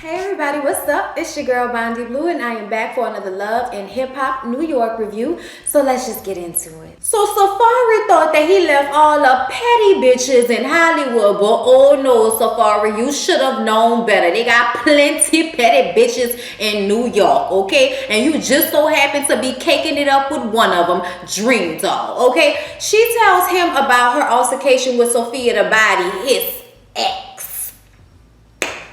Hey everybody, what's up? It's your girl Bondi Blue and I am back for another Love and Hip Hop New York review. So let's just get into it. So Safari thought that he left all the petty bitches in Hollywood, but oh no, Safari, you should have known better. They got plenty petty bitches in New York, okay? And you just so happen to be caking it up with one of them, Dream Doll, okay? She tells him about her altercation with Sophia the Body, his ex.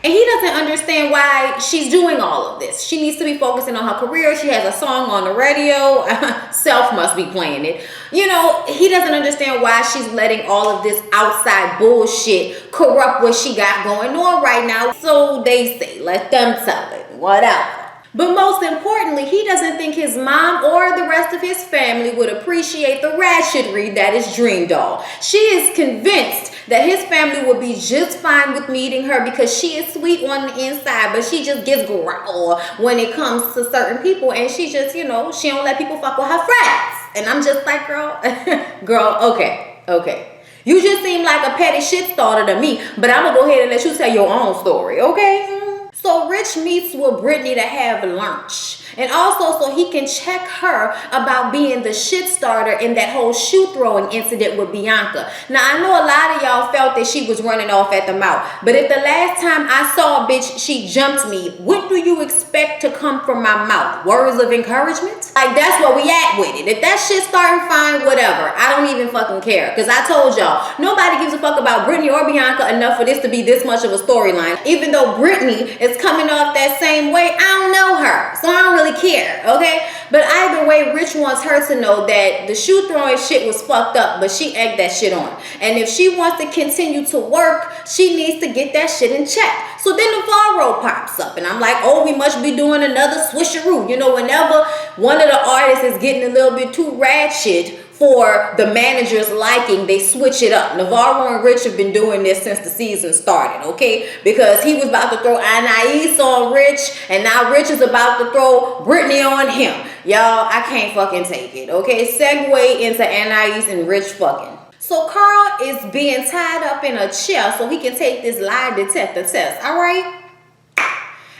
And he doesn't understand why she's doing all of this. She needs to be focusing on her career. She has a song on the radio. Self must be playing it. You know, he doesn't understand why she's letting all of this outside bullshit corrupt what she got going on right now. So they say, let them tell it, whatever. But most importantly, he doesn't think his mom or the rest of his family would appreciate the ratchetry that is Dream Doll. She is convinced that his family would be just fine with meeting her because she is sweet on the inside, but she just gets growl when it comes to certain people, and she just, you know, she don't let people fuck with her friends. And I'm just like, girl, okay. You just seem like a petty shit starter to me, but I'm gonna go ahead and let you tell your own story, okay? So Rich meets with Brittany to have lunch. And also so he can check her about being the shit starter in that whole shoe throwing incident with Bianca. Now, I know a lot of y'all felt that she was running off at the mouth. But if the last time I saw a bitch, she jumped me, what do you expect to come from my mouth? Words of encouragement? Like, that's where we at with it. If that shit starting fine, whatever. I don't even fucking care. Because I told y'all, nobody gives a fuck about Brittany or Bianca enough for this to be this much of a storyline. Even though Brittany is coming off that same way, I don't know her. So I don't really care, okay? But either way, Rich wants her to know that the shoe throwing shit was fucked up, but she egged that shit on. And if she wants to continue to work, she needs to get that shit in check. So then Navarro pops up, and I'm like, oh, we must be doing another swisheroo. You know, whenever one of the artists is getting a little bit too ratchet for the manager's liking, they switch it up. Navarro and Rich have been doing this since the season started, okay? Because he was about to throw Anais on Rich, and now Rich is about to throw Brittany on him. Y'all, I can't fucking take it, okay? Segue into Anais and Rich fucking. So Carl is being tied up in a chair so he can take this lie detector test, all right?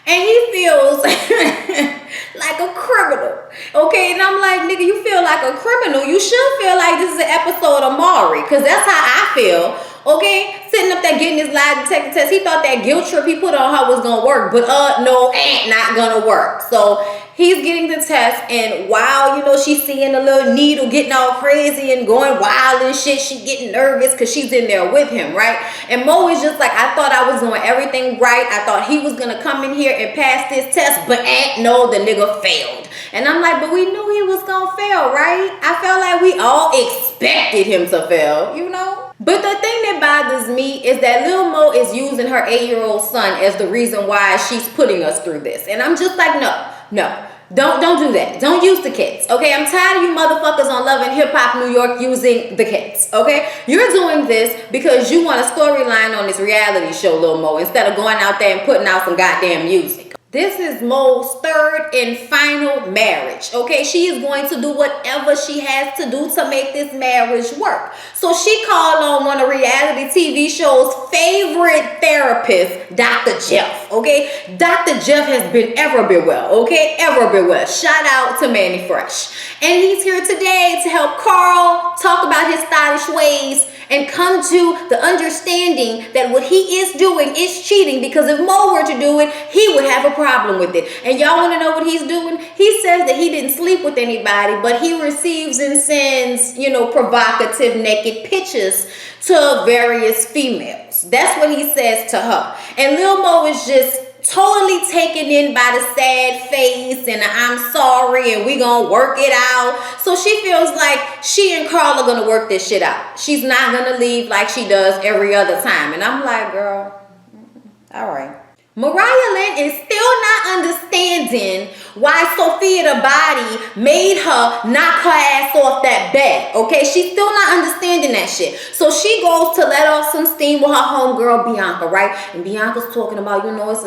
And he feels like a criminal, okay? And I'm like, nigga, you feel like a criminal. You should feel like this is an episode of Maury, because that's how I feel, okay? Sitting up there getting this lie detector test. He thought that guilt trip he put on her was going to work, but no, ain't not going to work. So he's getting the test, and while, you know, she's seeing the little needle getting all crazy and going wild and shit, she getting nervous because she's in there with him, right? And Mo is just like, I thought I was doing everything right. I thought he was going to come in here and pass this test, but no, the nigga failed. And I'm like, but we knew he was going to fail, right? I felt like we all expected him to fail, you know? But the thing that bothers me is that Lil Mo is using her 8-year-old son as the reason why she's putting us through this. And I'm just like, no. Don't do that. Don't use the kids, okay? I'm tired of you motherfuckers on Love and Hip Hop New York using the kids, okay? You're doing this because you want a storyline on this reality show, Lil Mo, instead of going out there and putting out some goddamn music. This is Mo's third and final marriage, okay? She is going to do whatever she has to do to make this marriage work. So she called on one of reality TV show's favorite therapists, Dr. Jeff, okay? Dr. Jeff has been ever been well, okay? Ever been well. Shout out to Manny Fresh. And he's here today to help Carl talk about his stylish ways and come to the understanding that what he is doing is cheating, because if Mo were to do it, he would have a problem with it. And y'all want to know what he's doing? He says that he didn't sleep with anybody, but he receives and sends, you know, provocative naked pictures to various females. That's what he says to her. And Lil Mo is just totally taken in by the sad face and I'm sorry and we gonna work it out. So she feels like she and Carl are gonna work this shit out. She's not gonna leave like she does every other time. And I'm like, girl, all right. Mariah Lynn is still not understanding why Sophia the body made her knock her ass off that bed. Okay, she's still not understanding that shit. So she goes to let off some steam with her homegirl Bianca, right? And Bianca's talking about,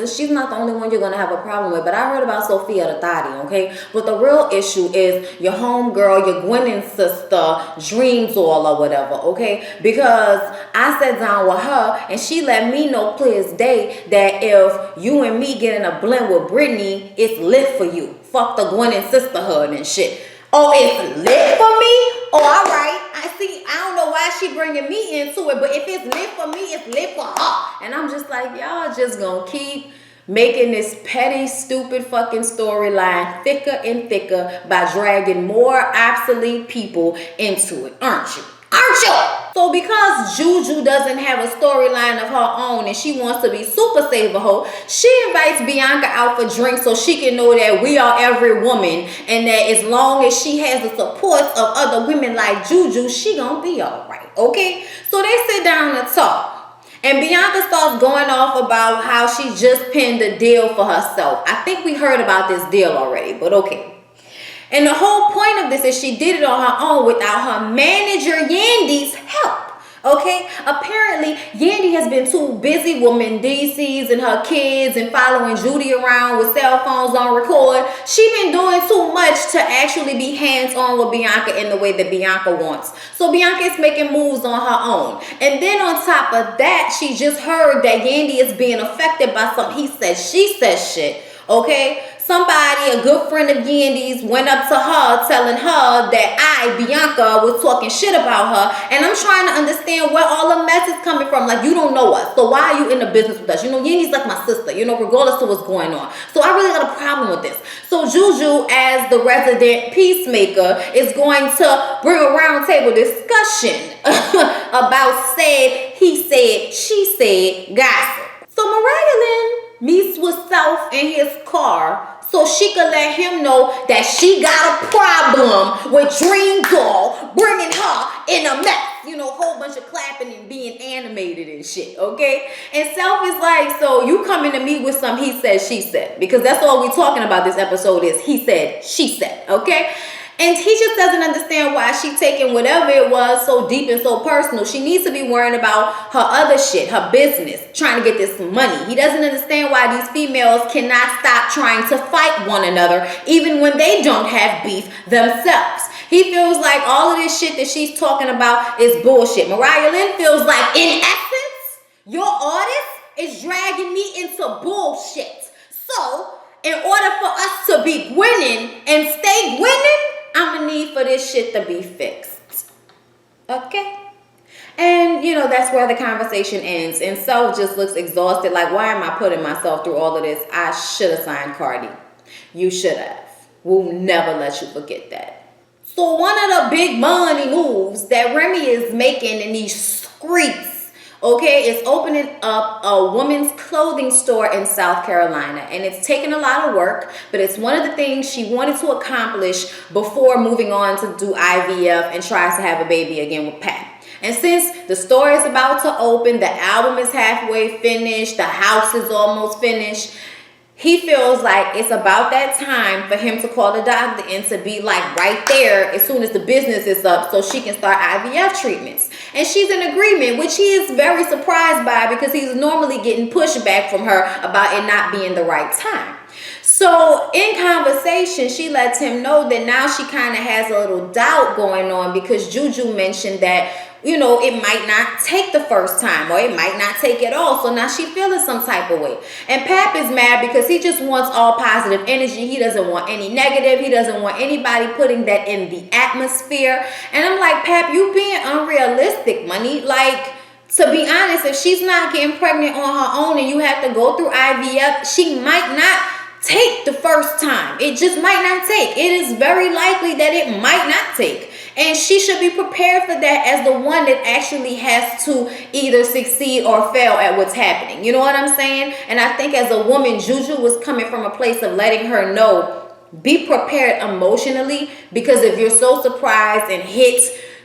she's not the only one you're gonna have a problem with. But I heard about Sophia the thotty, okay? But the real issue is your homegirl, your Gwyneth's sister, Dreams all or whatever, okay? Because I sat down with her and she let me know clear as day that if you and me get in a blend with Brittany, it's lit for you. Fuck the Gwyneth sisterhood and shit. Oh, it's lit for me? Oh, all right. I don't know why she bringing me into it, but if it's lit for me, it's lit for her. And I'm just like, y'all just gonna keep making this petty, stupid fucking storyline thicker and thicker by dragging more obsolete people into it, aren't you? Aren't you? So because Juju doesn't have a storyline of her own and she wants to be super saver hoe, she invites Bianca out for drinks so she can know that we are every woman and that as long as she has the support of other women like Juju, she gonna be all right, okay? So they sit down and talk. And Bianca starts going off about how she just pinned a deal for herself. I think we heard about this deal already, but okay. And the whole point of this is she did it on her own without her manager Yandy's help. Okay, apparently Yandy has been too busy with DC's and her kids and following Judy around with cell phones on record. She been doing too much to actually be hands-on with Bianca in the way that Bianca wants. So Bianca is making moves on her own. And then on top of that, she just heard that Yandy is being affected by some he said, she said shit. Okay, somebody, a good friend of Yandy's, went up to her telling her that Bianca, was talking shit about her. And I'm trying to understand where all the mess is coming from. Like, you don't know us, so why are you in the business with us? Yandy's like my sister, regardless of what's going on. So I really got a problem with this. So Juju, as the resident peacemaker, is going to bring a round table discussion about said, he said, she said, gossip. So Mariah Lynn meets with Self in his car so she could let him know that she got a problem with Dream Doll bringing her in a mess. A whole bunch of clapping and being animated and shit, okay? And Self is like, so you coming to me with some he said, she said. Because that's all we talking about this episode is he said, she said, okay? And he just doesn't understand why she taking whatever it was so deep and so personal. She needs to be worrying about her other shit, her business, trying to get this money. He doesn't understand why these females cannot stop trying to fight one another, even when they don't have beef themselves. He feels like all of this shit that she's talking about is bullshit. Mariah Lynn feels like, in essence, your artist is dragging me into bullshit. So, in order for us to be winning and stay winning, I'm gonna need for this shit to be fixed. Okay? And, that's where the conversation ends. And Self just looks exhausted. Like, why am I putting myself through all of this? I should have signed Cardi. You should have. We'll never let you forget that. So one of the big money moves that Remy is making in these streets, okay, is opening up a women's clothing store in South Carolina. And it's taken a lot of work, but it's one of the things she wanted to accomplish before moving on to do IVF and tries to have a baby again with Pat. And since the store is about to open, the album is halfway finished, the house is almost finished, he feels like it's about that time for him to call the doctor and to be like right there as soon as the business is up so she can start IVF treatments. And she's in agreement, which he is very surprised by because he's normally getting pushback from her about it not being the right time. So in conversation, she lets him know that now she kind of has a little doubt going on because Juju mentioned that it might not take the first time or it might not take it all. So now she feeling some type of way. And Pap is mad because he just wants all positive energy. He doesn't want any negative. He doesn't want anybody putting that in the atmosphere. And I'm like, Pap, you being unrealistic, money. Like, to be honest, if she's not getting pregnant on her own and you have to go through IVF, she might not take the first time. It just might not take. It is very likely that it might not take. And she should be prepared for that as the one that actually has to either succeed or fail at what's happening. You know what I'm saying? And I think as a woman, Juju was coming from a place of letting her know, be prepared emotionally, because if you're so surprised and hit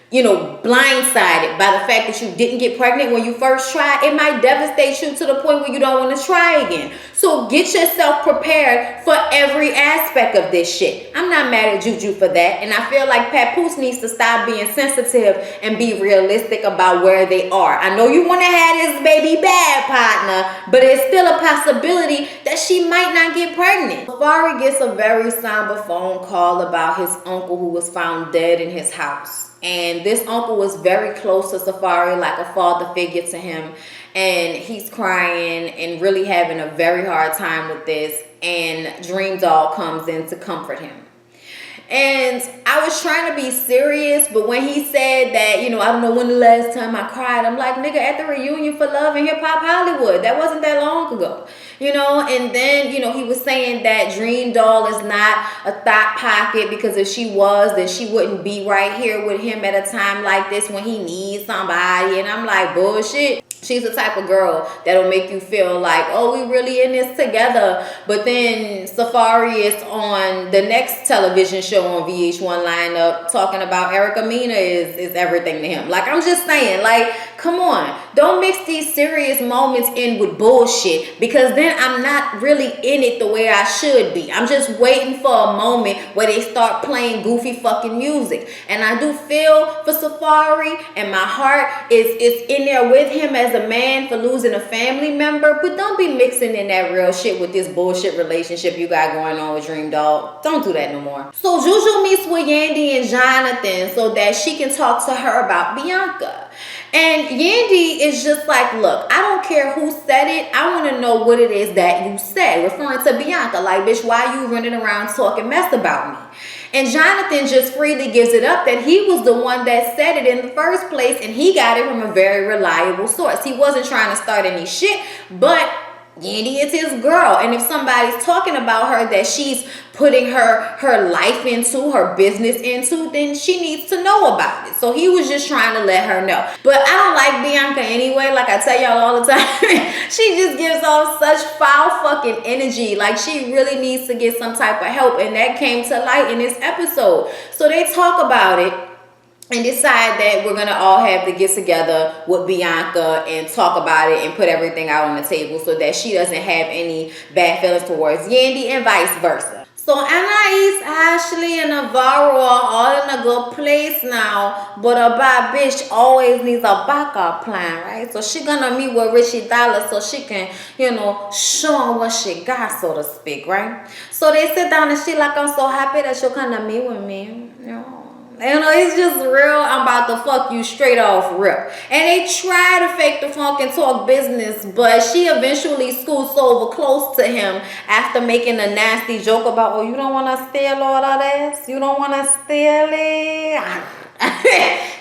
blindsided by the fact that you didn't get pregnant when you first tried. It might devastate you to the point where you don't want to try again. So get yourself prepared for every aspect of this shit. I'm not mad at Juju for that. And I feel like Papoose needs to stop being sensitive and be realistic about where they are. I know you want to have this baby bad partner, but it's still a possibility that she might not get pregnant. Safari gets a very somber phone call about his uncle who was found dead in his house. And this uncle was very close to Safari, like a father figure to him. And he's crying and really having a very hard time with this. And Dream Doll comes in to comfort him. And I was trying to be serious, but when he said that, I don't know when the last time I cried, I'm like, nigga, at the reunion for Love and Hip Hop Hollywood. That wasn't that long ago. And then, he was saying that Dream Doll is not a thought pocket, because if she was, then she wouldn't be right here with him at a time like this when he needs somebody. And I'm like, bullshit. She's the type of girl that'll make you feel like, oh, we really in this together. But then Safari is on the next television show on VH1 lineup talking about Erica Mena is everything to him. Like, I'm just saying, like, come on. Don't mix these serious moments in with bullshit, because then I'm not really in it the way I should be. I'm just waiting for a moment where they start playing goofy fucking music. And I do feel for Safari, and my heart is in there with him as a man for losing a family member. But don't be mixing in that real shit with this bullshit relationship you got going on with Dream Doll. Don't do that no more. So Juju meets with Yandy and Jonathan so that she can talk to her about Bianca. And Yandy is just like, look, I don't care who said it. I want to know what it is that you said, referring to Bianca. Like, bitch, why you running around talking mess about me? And Jonathan just freely gives it up that he was the one that said it in the first place, and he got it from a very reliable source. He wasn't trying to start any shit, but Yandy is his girl. And if somebody's talking about her that she's putting her life into, her business into, then she needs to know about it. So he was just trying to let her know. But I don't like Bianca anyway. Like I tell y'all all the time, she just gives off such foul fucking energy. Like, she really needs to get some type of help. And that came to light in this episode. So they talk about it and decide that we're going to all have to get together with Bianca and talk about it and put everything out on the table so that she doesn't have any bad feelings towards Yandy and vice versa. So Anais, Ashley, and Navarro are all in a good place now, but a bad bitch always needs a backup plan, right? So she gonna meet with Richie Dollar so she can, show him what she got, so to speak, right? So they sit down and she like, I'm so happy that you're gonna meet with me, it's just real. I'm about to fuck you straight off rip. And they try to fake the funk and talk business, but she eventually scoots over close to him after making a nasty joke about, oh, you don't want to steal all of this? You don't want to steal it?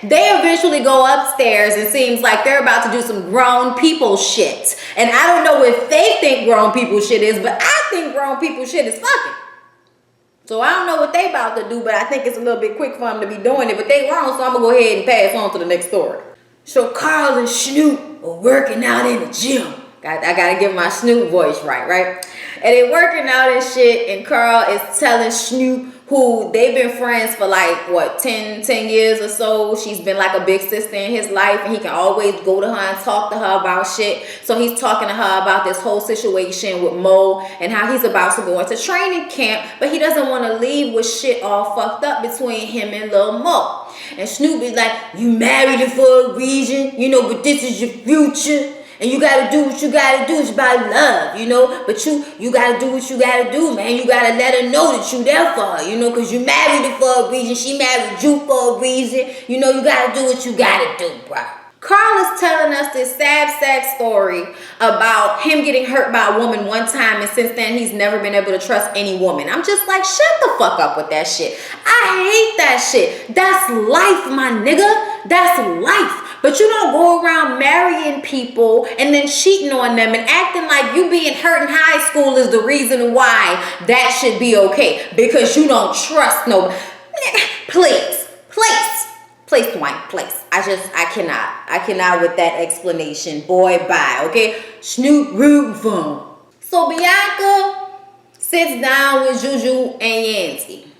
They eventually go upstairs and seems like they're about to do some grown people shit. And I don't know if they think grown people shit is, but I think grown people shit is fucking. So I don't know what they about to do, but I think it's a little bit quick for them to be doing it. But they wrong, so I'm going to go ahead and pass on to the next story. So Carl and Snoop are working out in the gym. I got to give my Snoop voice right? And they're working out and shit, and Carl is telling Snoop, who they've been friends for like, 10 years or so. She's been like a big sister in his life, and he can always go to her and talk to her about shit. So he's talking to her about this whole situation with Mo and how he's about to go into training camp, but he doesn't want to leave with shit all fucked up between him and Lil Mo. And Snoop is like, you married her for a reason, but this is your future. And you gotta do what you gotta do. It's about love, But you gotta do what you gotta do, man. You gotta let her know that you there for her, because you married her for a reason. She married you for a reason. You gotta do what you gotta do, bro. Carl is telling us this sad story about him getting hurt by a woman one time, and since then he's never been able to trust any woman. I'm just like, shut the fuck up with that shit. I hate that shit. That's life, my nigga. That's life. But you don't go around marrying people and then cheating on them and acting like you being hurt in high school is the reason why that should be okay. Because you don't trust no. Please. Dwight, please. I cannot with that explanation. Boy, bye, okay? Snoop rooting for him. So Bianca sits down with Juju and Yancy.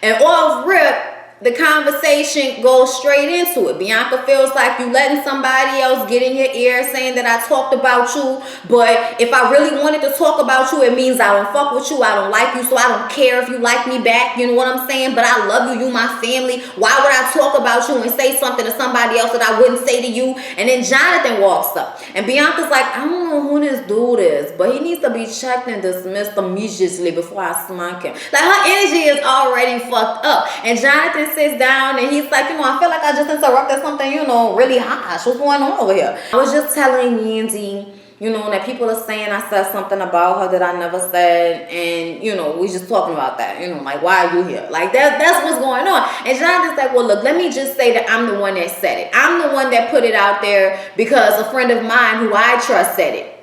And off rip, the conversation goes straight into it. Bianca feels like you letting somebody else get in your ear saying that I talked about you, but if I really wanted to talk about you, it means I don't fuck with you, I don't like you, so I don't care if you like me back, you know what I'm saying? But I love you, you my family. Why would I talk about you and say something to somebody else that I wouldn't say to you? And then Jonathan walks up, and Bianca's like, I don't know who this dude is, but he needs to be checked and dismissed immediately before I smack him. Like, her energy is already fucked up. And Jonathan sits down and he's like, I feel like I just interrupted something, really harsh. What's going on over here? I was just telling Yandy, that people are saying I said something about her that I never said. And, we just talking about that. Like, why are you here? Like, that's what's going on. And Jonathan's like, well, look, let me just say that I'm the one that said it. I'm the one that put it out there because a friend of mine who I trust said it.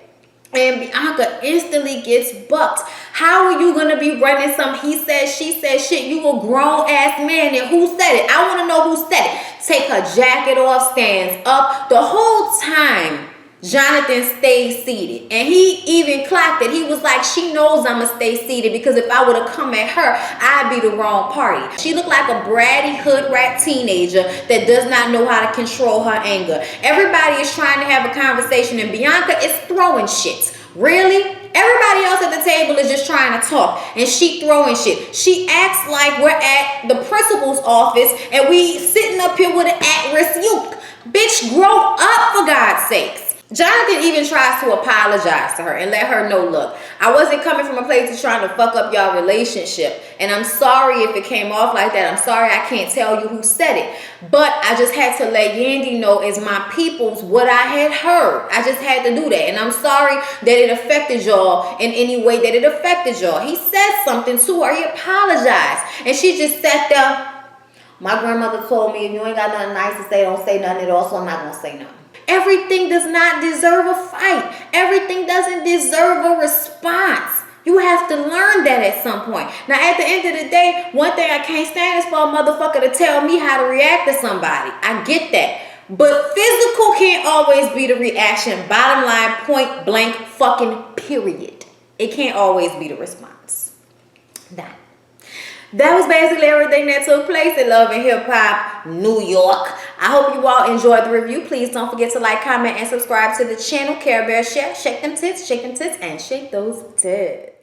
And Bianca instantly gets bucked. How are you going to be running some he said, she said shit? You a grown ass man, and who said it? I want to know who said it. Take her jacket off, stands up. The whole time, Jonathan stays seated. And he even clocked it. He was like, she knows I'm going to stay seated because if I would have come at her, I'd be the wrong party. She looked like a bratty hood rat teenager that does not know how to control her anger. Everybody is trying to have a conversation and Bianca is throwing shit. Really? Everybody else at the table is just trying to talk and she throwing shit. She acts like we're at the principal's office and we sitting up here with an at-risk youth. Bitch, grow up for God's sakes. Jonathan even tries to apologize to her and let her know, look, I wasn't coming from a place of trying to fuck up y'all relationship. And I'm sorry if it came off like that. I'm sorry I can't tell you who said it. But I just had to let Yandy know as my peoples what I had heard. I just had to do that. And I'm sorry that it affected y'all in any way that it affected y'all. He said something to her. He apologized. And she just sat there. My grandmother told me if you ain't got nothing nice to say, don't say nothing at all. So I'm not going to say nothing. Everything does not deserve a fight. Everything doesn't deserve a response. You have to learn that at some point. Now, at the end of the day, one thing I can't stand is for a motherfucker to tell me how to react to somebody. I get that. But physical can't always be the reaction. Bottom line, point blank, fucking period. It can't always be the response. That was basically everything that took place in Love and Hip Hop, New York. I hope you all enjoyed the review. Please don't forget to like, comment, and subscribe to the channel. Care Bear Share. Shake them tits, and shake those tits.